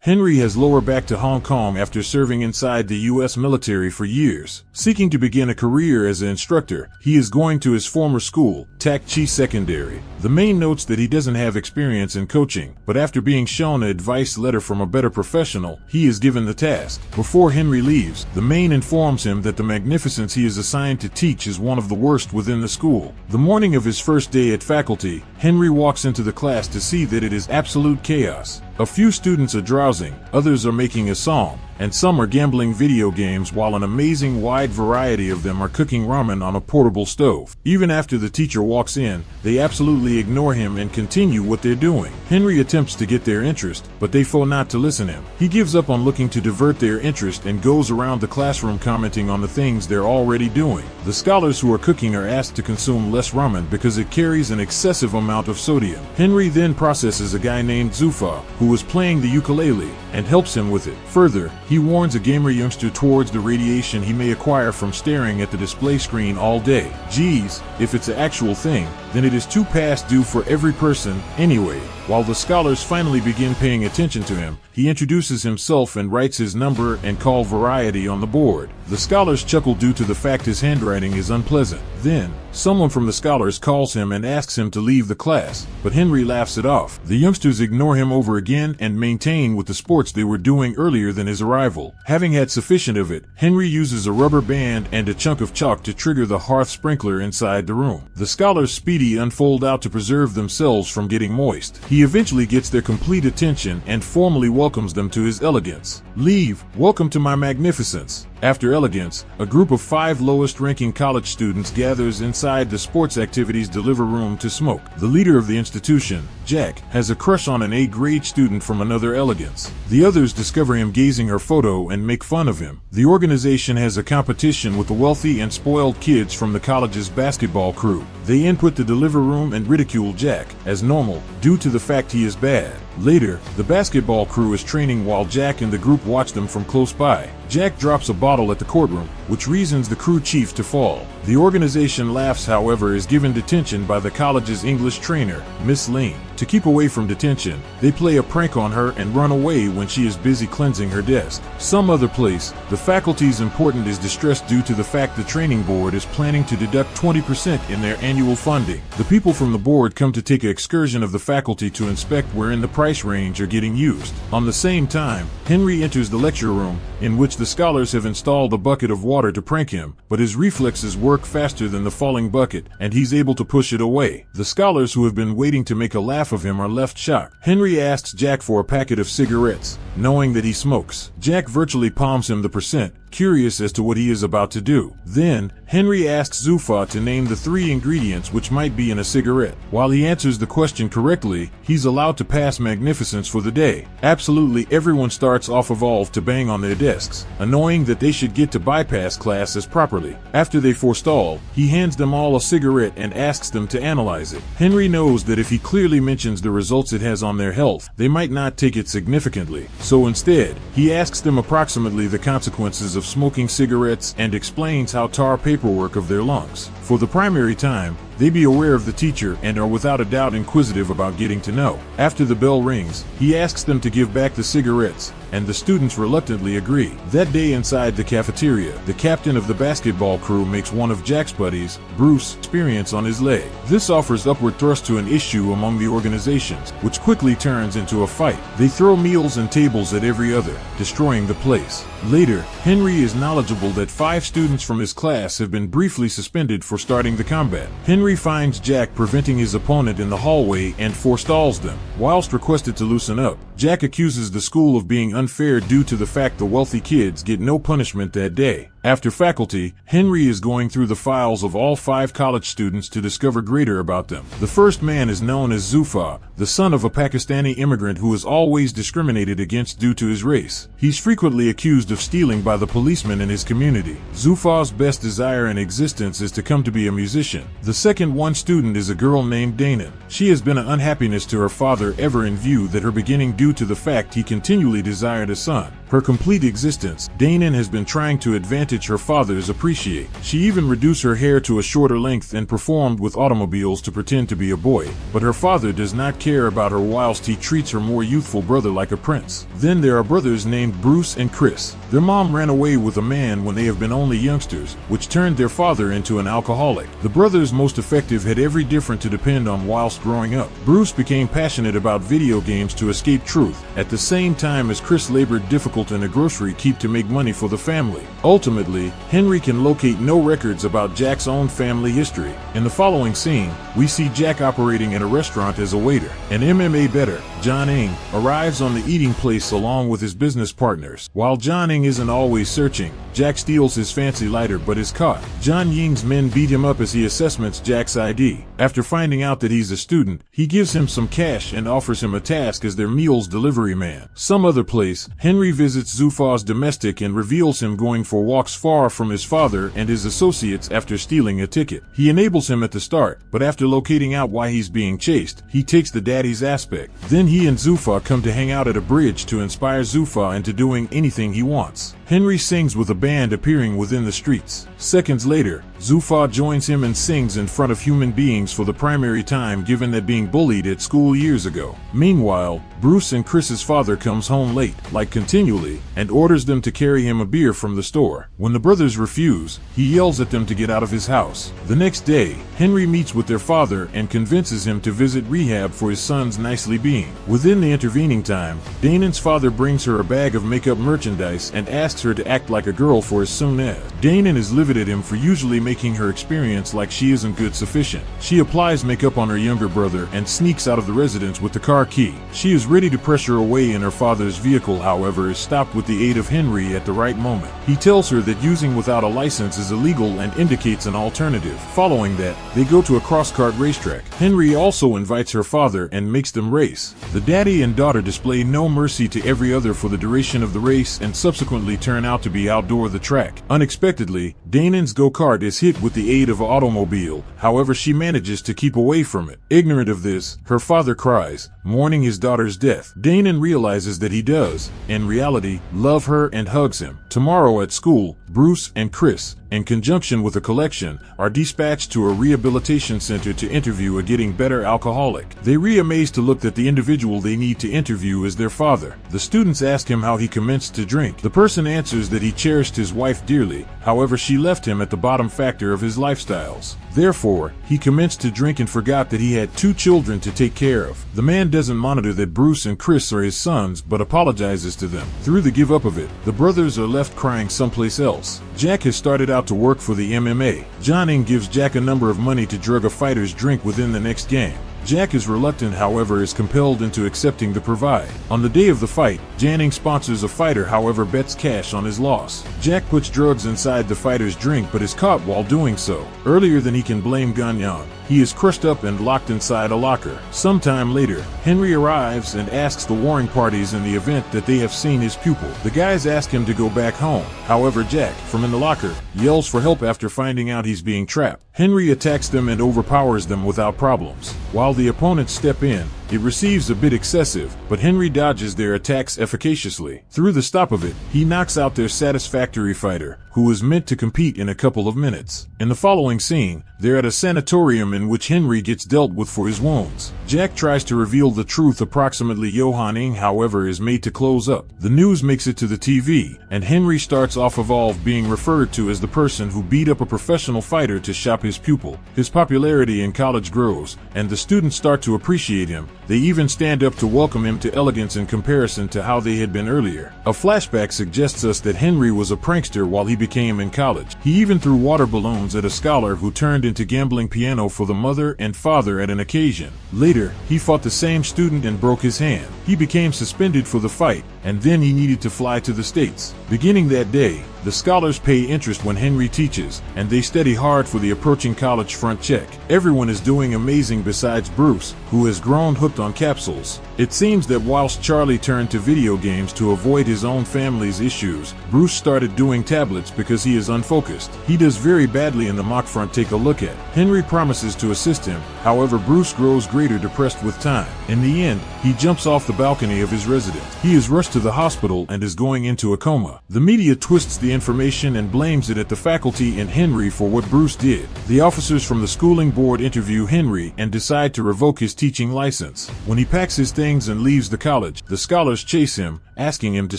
Henry has lower back to Hong Kong after serving inside the U.S. military for years. Seeking to begin a career as an instructor, he is going to his former school, Tak Chi Secondary. The main notes that he doesn't have experience in coaching, but after being shown an advice letter from a better professional, he is given the task. Before Henry leaves, the main informs him that the magnificence he is assigned to teach is one of the worst within the school. The morning of his first day at faculty, Henry walks into the class to see that it is absolute chaos. A few students are drowsing, others are making a song, and some are gambling video games while an amazing wide variety of them are cooking ramen on a portable stove. Even after the teacher walks in, they absolutely ignore him and continue what they're doing. Henry attempts to get their interest, but they fail not to listen to him. He gives up on looking to divert their interest and goes around the classroom commenting on the things they're already doing. The scholars who are cooking are asked to consume less ramen because it carries an excessive amount of sodium. Henry then processes a guy named Zufa, who is playing the ukulele, and helps him with it. Further, he warns a gamer youngster towards the radiation he may acquire from staring at the display screen all day. Geez, if it's an actual thing, then it is too past due for every person, anyway. While the scholars finally begin paying attention to him, he introduces himself and writes his number and call variety on the board. The scholars chuckle due to the fact his handwriting is unpleasant. Then, someone from the scholars calls him and asks him to leave the class, but Henry laughs it off. The youngsters ignore him over again and maintain with the sports they were doing earlier than his arrival. Having had sufficient of it, Henry uses a rubber band and a chunk of chalk to trigger the hearth sprinkler inside the room. The scholars speedy unfold out to preserve themselves from getting moist. He eventually gets their complete attention and formally welcomes them to his elegance. Leave, welcome to my magnificence. After elegance, a group of 5 lowest-ranking college students gathers inside the sports activities deliver room to smoke. The leader of the institution, Jack, has a crush on an A-grade student from another elegance. The others discover him gazing her photo and make fun of him. The organization has a competition with the wealthy and spoiled kids from the college's basketball crew. They input the deliver room and ridicule Jack, as normal, due to the fact he is bad. Later, the basketball crew is training while Jack and the group watch them from close by. Jack drops a bottle at the courtroom, which reasons the crew chief to fall. The organization laughs, however, is given detention by the college's English trainer, Miss Lane. To keep away from detention, they play a prank on her and run away when she is busy cleansing her desk. Some other place, the faculty's important is distressed due to the fact the training board is planning to deduct 20% in their annual funding. The people from the board come to take an excursion of the faculty to inspect wherein the price range are getting used. On the same time, Henry enters the lecture room, in which the scholars have installed a bucket of water to prank him, but his reflexes work faster than the falling bucket, and he's able to push it away. The scholars who have been waiting to make a laugh of him are left shocked. Henry asks Jack for a packet of cigarettes, knowing that he smokes. Jack virtually palms him the percent, curious as to what he is about to do. Then, Henry asks Zufa to name the 3 ingredients which might be in a cigarette. While he answers the question correctly, he's allowed to pass magnificence for the day. Absolutely everyone starts off evolved to bang on their desks, annoying that they should get to bypass classes properly. After they forestall, he hands them all a cigarette and asks them to analyze it. Henry knows that if he clearly mentions the results it has on their health, they might not take it significantly. So instead, he asks them approximately the consequences of smoking cigarettes and explains how tar paperwork of their lungs. For the primary time, they be aware of the teacher and are without a doubt inquisitive about getting to know. After the bell rings, he asks them to give back the cigarettes, and the students reluctantly agree. That day inside the cafeteria, the captain of the basketball crew makes one of Jack's buddies, Bruce, experience on his leg. This offers upward thrust to an issue among the organizations, which quickly turns into a fight. They throw meals and tables at every other, destroying the place. Later, Henry is knowledgeable that 5 students from his class have been briefly suspended for starting the combat. Henry finds Jack preventing his opponent in the hallway and forestalls them. Whilst requested to loosen up, Jack accuses the school of being unfair due to the fact the wealthy kids get no punishment that day. After faculty, Henry is going through the files of all 5 college students to discover greater about them. The first man is known as Zufa, the son of a Pakistani immigrant who is always discriminated against due to his race. He's frequently accused of stealing by the policemen in his community. Zufa's best desire in existence is to come to be a musician. The second student is a girl named Dana. She has been an unhappiness to her father ever in view that her beginning due to the fact he continually desired a son. her complete existence, Danon has been trying to advantage her father's appreciate. She even reduced her hair to a shorter length and performed with automobiles to pretend to be a boy. But her father does not care about her whilst he treats her more youthful brother like a prince. Then there are brothers named Bruce and Chris. Their mom ran away with a man when they have been only youngsters, which turned their father into an alcoholic. The brothers, most effective, had every different to depend on whilst growing up. Bruce became passionate about video games to escape truth, at the same time as Chris labored difficult in a grocery keep to make money for the family. Ultimately, Henry can locate no records about Jack's own family history. In the following scene, we see Jack operating at a restaurant as a waiter. An MMA bettor, John Ng, arrives on the eating place along with his business partners. While John Ng isn't always searching, Jack steals his fancy lighter but is caught. John Ying's men beat him up as he assessments Jack's ID. After finding out that he's a student, he gives him some cash and offers him a task as their meals delivery man. Some other place, Henry visits Zufa's domestic and reveals him going for walks far from his father and his associates after stealing a ticket. He enables him at the start, but after locating out why he's being chased, he takes the daddy's aspect. Then he and Zufa come to hang out at a bridge to inspire Zufa into doing anything he wants. Henry sings with a band appearing within the streets. Seconds later, Zufa joins him and sings in front of human beings for the primary time, given that being bullied at school years ago. Meanwhile, Bruce and Chris's father comes home late, like continually, and orders them to carry him a beer from the store. When the brothers refuse, he yells at them to get out of his house. The next day, Henry meets with their father and convinces him to visit rehab for his son's nicely being. Within the intervening time, Danon's father brings her a bag of makeup merchandise and asks her to act like a girl for as soon as. Danon is livid at him for usually making her experience like she isn't good sufficient. She applies makeup on her younger brother and sneaks out of the residence with the car key. She is ready to pressure away in her father's vehicle, however is stopped with the aid of Henry at the right moment. He tells her that using without a license is illegal and indicates an alternative. Following that, they go to a cross-kart racetrack. Henry also invites her father and makes them race. The daddy and daughter display no mercy to every other for the duration of the race and subsequently turn out to be outdoor the track. Unexpectedly, Danon's go-kart is hit with the aid of an automobile, however she manages to keep away from it. Ignorant of this, her father cries, mourning his daughter's death. Danon realizes that he does, in reality, love her and hugs him. Tomorrow at school, Bruce and Chris, in conjunction with a collection, are dispatched to a rehabilitation center to interview a getting better alcoholic. They re-amazed to look that the individual they need to interview is their father. The students ask him how he commenced to drink. The person answers that he cherished his wife dearly, however she left him at the bottom factor of his lifestyles. Therefore, he commenced to drink and forgot that he had 2 children to take care of. The man doesn't monitor that Bruce and Chris are his sons but apologizes to them. Through the give up of it, the brothers are left crying someplace else. Jack has started out to work for the MMA. John Ng gives Jack a number of money to drug a fighter's drink within the next game. Jack is reluctant, however is compelled into accepting the provide. On the day of the fight, Janning sponsors a fighter, however bets cash on his loss. Jack puts drugs inside the fighter's drink but is caught while doing so. Earlier than he can blame Gagnon, he is crushed up and locked inside a locker. Sometime later, Henry arrives and asks the warring parties in the event that they have seen his pupil. The guys ask him to go back home. However, Jack, from in the locker, yells for help after finding out he's being trapped. Henry attacks them and overpowers them without problems. While the opponents step in, it receives a bit excessive, but Henry dodges their attacks efficaciously. Through the stop of it, he knocks out their satisfactory fighter, who is meant to compete in a couple of minutes. In the following scene, they're at a sanatorium in which Henry gets dealt with for his wounds. Jack tries to reveal the truth. Approximately Johan Ng, however, is made to close up. The news makes it to the TV, and Henry starts off Evolve being referred to as the person who beat up a professional fighter to shop his pupil. His popularity in college grows, and the students start to appreciate him. They even stand up to welcome him to elegance in comparison to how they had been earlier. A flashback suggests us that Henry was a prankster while he became in college. He even threw water balloons at a scholar who turned into gambling piano for the mother and father at an occasion. Later, he fought the same student and broke his hand. He became suspended for the fight, and then he needed to fly to the States. Beginning that day, the scholars pay interest when Henry teaches, and they study hard for the approaching college front check. Everyone is doing amazing besides Bruce, who has grown hooked hooked on capsules. It seems that whilst Charlie turned to video games to avoid his own family's issues, Bruce started doing tablets because he is unfocused. He does very badly in the mock front take a look at. Henry promises to assist him, however Bruce grows greater depressed with time. In the end, he jumps off the balcony of his residence. He is rushed to the hospital and is going into a coma. The media twists the information and blames it at the faculty and Henry for what Bruce did. The officers from the schooling board interview Henry and decide to revoke his teaching license. When he packs his things and leaves the college, the scholars chase him, asking him to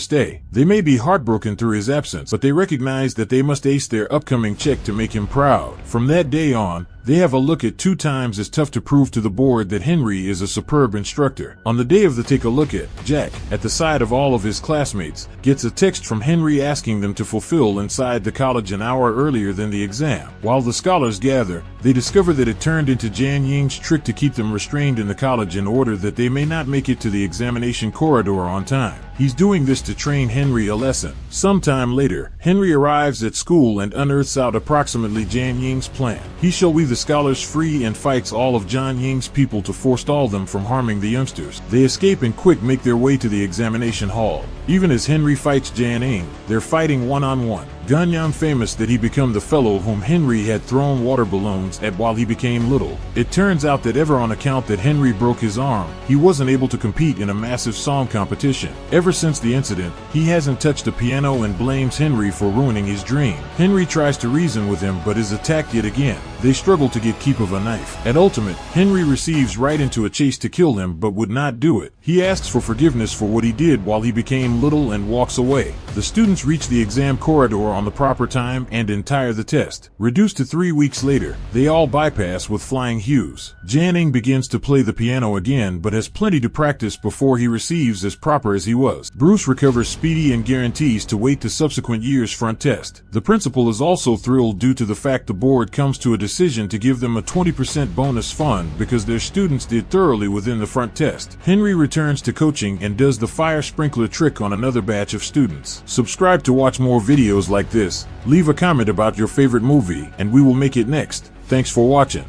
stay. They may be heartbroken through his absence, but they recognize that they must ace their upcoming check to make him proud. From that day on, they have a look at 2 times as tough to prove to the board that Henry is a superb instructor. On the day of the take a look at, Jack, at the side of all of his classmates, gets a text from Henry asking them to fulfill inside the college an hour earlier than the exam. While the scholars gather, they discover that it turned into Jan Ying's trick to keep them restrained in the college in order that they may not make it to the examination corridor on time. He's doing this to train Henry a lesson. Sometime later, Henry arrives at school and unearths out approximately Jan Ying's plan. He shall we the scholars free and fights all of Jan Ying's people to forestall them from harming the youngsters. They escape and quick make their way to the examination hall. Even as Henry fights Jan Ying, they're fighting one-on-one. Ganyan famous that he become the fellow whom Henry had thrown water balloons at while he became little. It turns out that ever on account that Henry broke his arm, he wasn't able to compete in a massive song competition. Ever since the incident, he hasn't touched a piano and blames Henry for ruining his dream. Henry tries to reason with him but is attacked yet again. They struggle to get keep of a knife. At ultimate, Henry receives right into a chase to kill him but would not do it. He asks for forgiveness for what he did while he became little and walks away. The students reach the exam corridor on the proper time and entire the test. Reduced to 3 weeks later, they all bypass with flying hues. Janning begins to play the piano again but has plenty to practice before he receives as proper as he was. Bruce recovers speedy and guarantees to wait the subsequent year's front test. The principal is also thrilled due to the fact the board comes to a decision to give them a 20% bonus fund because their students did thoroughly within the front test. Henry returns to coaching and does the fire sprinkler trick on another batch of students. Subscribe to watch more videos like this. Leave a comment about your favorite movie and we will make it next. Thanks for watching.